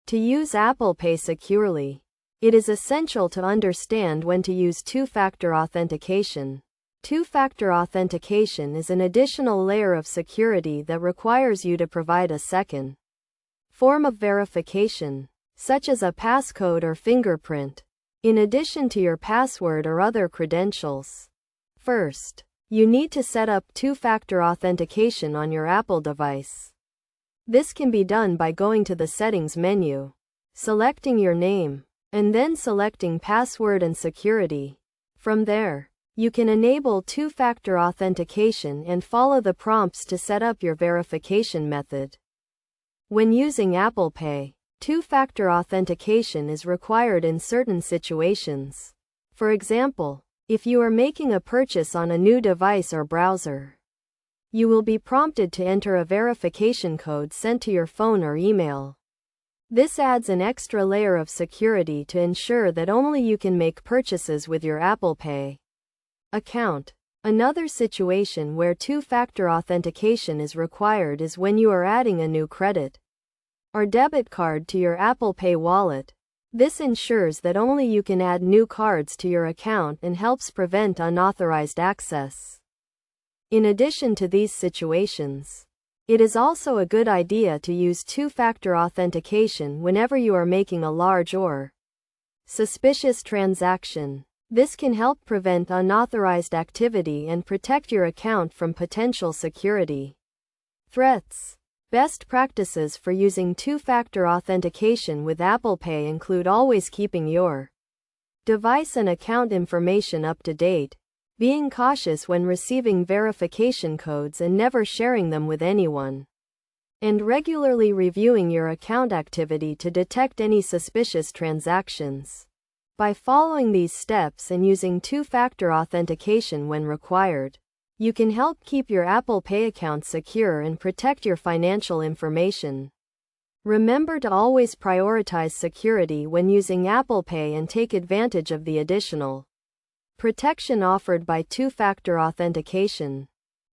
To use Apple Pay securely, it is essential to understand when to use two-factor authentication. Two-factor authentication is an additional layer of security that requires you to provide a second form of verification, such as a passcode or fingerprint, in addition to your password or other credentials. First, you need to set up two-factor authentication on your Apple device. This can be done by going to the Settings menu, selecting your name, and then selecting Password and Security. From there, you can enable two-factor authentication and follow the prompts to set up your verification method. When using Apple Pay, two-factor authentication is required in certain situations. For example, if you are making a purchase on a new device or browser, you will be prompted to enter a verification code sent to your phone or email. This adds an extra layer of security to ensure that only you can make purchases with your Apple Pay account. Another situation where two-factor authentication is required is when you are adding a new credit or debit card to your Apple Pay wallet. This ensures that only you can add new cards to your account and helps prevent unauthorized access. In addition to these situations, it is also a good idea to use two-factor authentication whenever you are making a large or suspicious transaction. This can help prevent unauthorized activity and protect your account from potential security threats. Best practices for using two-factor authentication with Apple Pay include always keeping your device and account information up to date, being cautious when receiving verification codes and never sharing them with anyone, and regularly reviewing your account activity to detect any suspicious transactions. By following these steps and using two-factor authentication when required, you can help keep your Apple Pay account secure and protect your financial information. Remember to always prioritize security when using Apple Pay and take advantage of the additional protection offered by two-factor authentication.